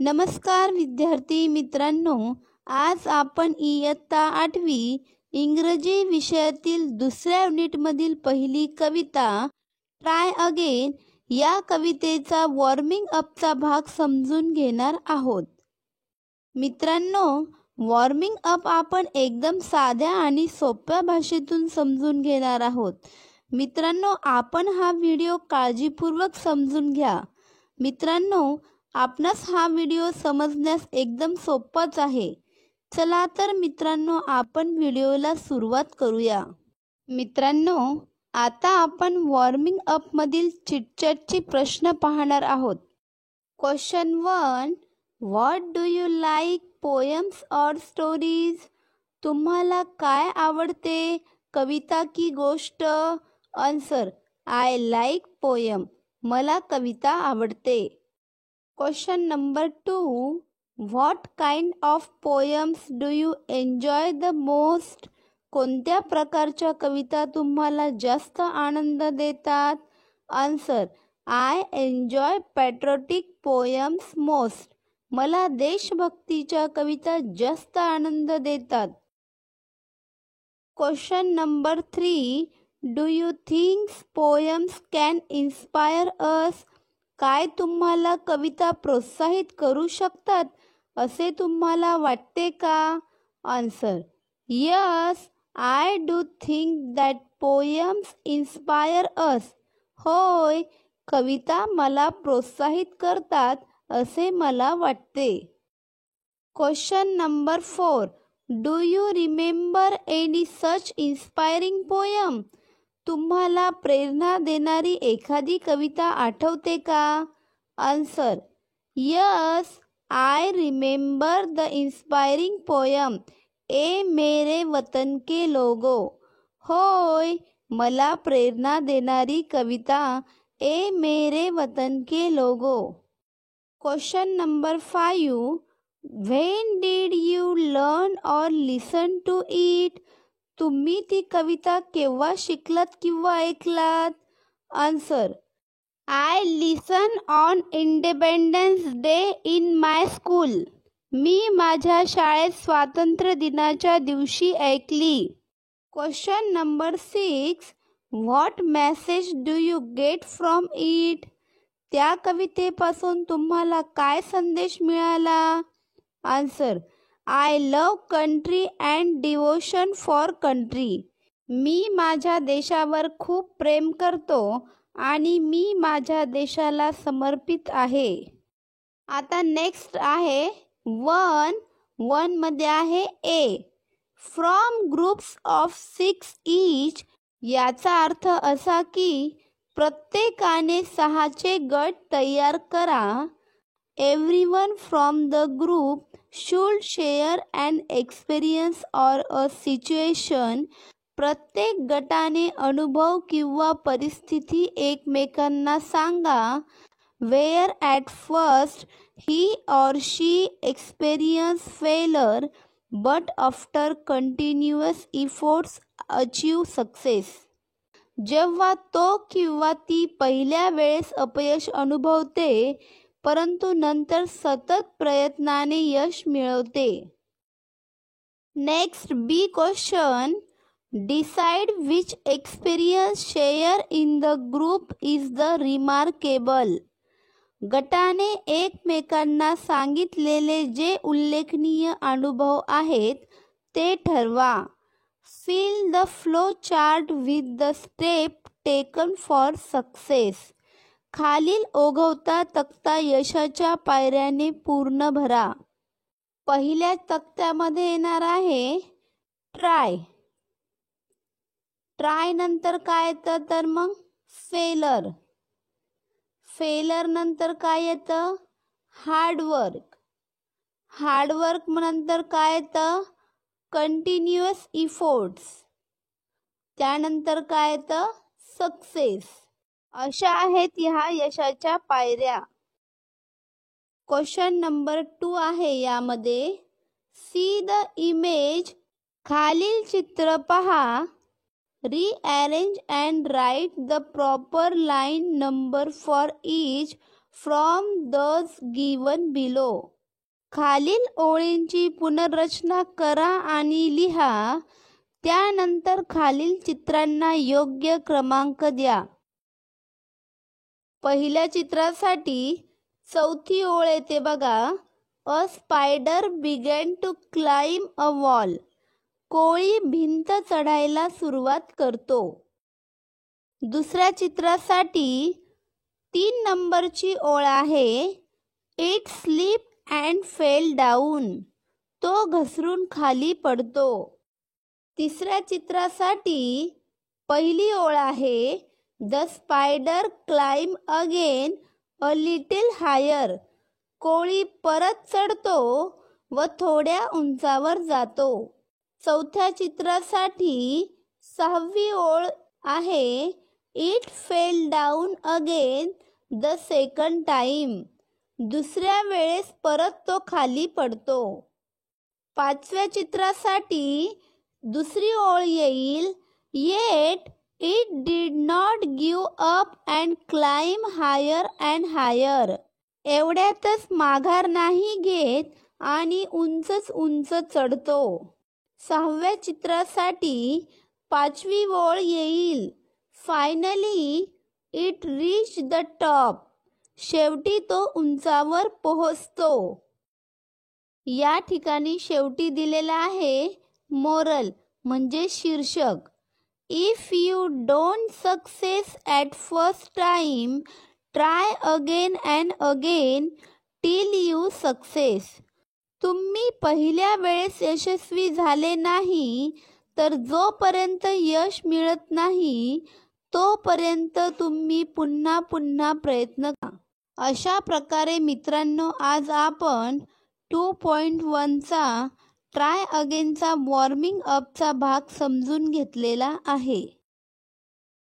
नमस्कार विद्यार्थी मित्रांनो, आज आपण इयत्ता 8वी इंग्रजी विषयातील दुसऱ्या युनिटमधील पहिली कविता ट्राय अगेन या कवितेचा वॉर्मिंग अपचा भाग समजून घेणार आहोत. मित्रांनो, वॉर्मिंग अप आपण एकदम साध्या आणि सोप्या भाषेतून समजून घेणार आहोत. मित्रांनो, आपण हा व्हिडिओ काळजीपूर्वक समजून घ्या. मित्रांनो, आपणास हा व्हिडिओ समजण्यास एकदम सोपाच आहे. चला तर मित्रांनो, आपण व्हिडिओला सुरुवात करूया. मित्रांनो, आता आपण वॉर्मिंग अप मधील चिटचॅटचे प्रश्न पाहणार आहोत. Question 1. What do you like, poems or stories? तुम्हाला काय आवडते, कविता की गोष्ट? Answer: I like poem. मला कविता आवडते. Question number 2. What kind of poems do you enjoy the most? कोणत्या प्रकारच्या कविता तुम्हाला जास्त आनंद देतात? Answer: I enjoy patriotic poems most. मला देशभक्तीच्या कविता जास्त आनंद देतात. Question number 3. Do you think poems can inspire us? काय तुम्हाला कविता प्रोत्साहित करू शकतात असे तुम्हाला वाटते का? Answer: yes, I do think that poems inspire us. होय, कविता मला प्रोत्साहित करतात असे मला वाटते. Question number 4. Do you remember any such inspiring poem? तुम्हाला प्रेरणा देणारी एखादी कविता आठवते का? Answer: yes, I remember the inspiring poem Ae Mere Watan Ke logo. होय, मला प्रेरणा देणारी कविता Ae Mere Watan Ke Logon. Question number 5. When did you learn or listen to it? तुम्ही ती कविता केव्हा शिकलात किंवा ऐकलात? Answer: I listen on Independence Day in my school. मी माझ्या शाळेत स्वातंत्र्य दिनाच्या दिवशी ऐकली. Question number 6. What message do you get from it? त्या कवितेपासून तुम्हाला काय संदेश मिळाला? Answer: I love country and devotion for country. मी माझ्या देशावर खूप प्रेम करतो आणि मी माझ्या देशाला समर्पित आहे. आता नेक्स्ट आहे 1 मध्ये आहे A. From groups of 6 each. याचा अर्थ असा की प्रत्येकाने 6चे गट तयार करा. Everyone from the group should share an experience or a situation. प्रत्येक गटाने अनुभव किंवा परिस्थिती एकमेकांना सांगा. where at first he or she experienced failure but after continuous efforts achieve success. जेव्हा तो किंवा ती पहिल्या वेळेस अपयश अनुभवते परंतु नंतर सतत प्रयत्नाने यश मिळवते. Next B question. Decide which experience share in the group is the remarkable. गटाने एकमेकांना सांगितलेले जे उल्लेखनीय अनुभव आहेत ते ठरवा. Fill the flow chart with the step taken for success. खालील ओघवता तक्ता यशाच्या पायऱ्याने पूर्ण भरा. पहिल्या तक्त्यामध्ये येणार आहे ट्राय. ट्राय नंतर काय येतं तर मग फेलर. फेलर नंतर काय येतं? हार्डवर्क. हार्डवर्क नंतर काय येतं? Continuous efforts. त्यानंतर काय येतं? सक्सेस. अशा आहेत ह्या यशाच्या पायऱ्या. क्वेश्चन नंबर 2 आहे यामध्ये सी द इमेज. खालील चित्र पहा. rearrange and write the proper line number for each from those given below. खालील ओळींची पुनर्रचना करा आणि लिहा. त्यानंतर खालील चित्रांना योग्य क्रमांक द्या. पहिल्या चित्रासाठी चौथी ओळ येते बघा. A spider began to climb a wall. कोळी भिंत चढायला सुरुवात करतो. दुसऱ्या चित्रासाठी 3 नंबरची ओळ आहे. It slip and fell down. तो घसरून खाली पडतो. तिसऱ्या चित्रासाठी पहिली ओळ आहे. The spider climb again a little higher. कोळी परत चढतो व थोड्या उंचावर जातो. चौथ्या चित्रासाठी 6वी ओळ आहे. It fail down again the second time. दुसऱ्या वेळेस परत तो खाली पडतो. 5व्या चित्रासाठी दुसरी ओळ येईल. Yet it did not give up and climb higher and higher. एवढ्यातच माघार नाही घेत आणि उंचच उंच चढतो. 6व्या चित्रासाठी 5वी ओळ येईल. Finally it reach the top. शेवटी तो उंचावर पोहोचतो. या ठिकाणी शेवटी दिलेला आहे मोरल म्हणजे शीर्षक. If you don't success at first time, try again and again till you success. तुम्ही पहिल्या वेळेस यशस्वी झाले नाही तर जोपर्यंत यश मिळत नाही तोपर्यंत तुम्ही पुन्हा पुन्हा प्रयत्न करा. अशा प्रकारे मित्रांनो, आज आपण 2.1चा ट्राय अगेनचा वॉर्मिंग अपचा भाग समजून घेतलेला आहे.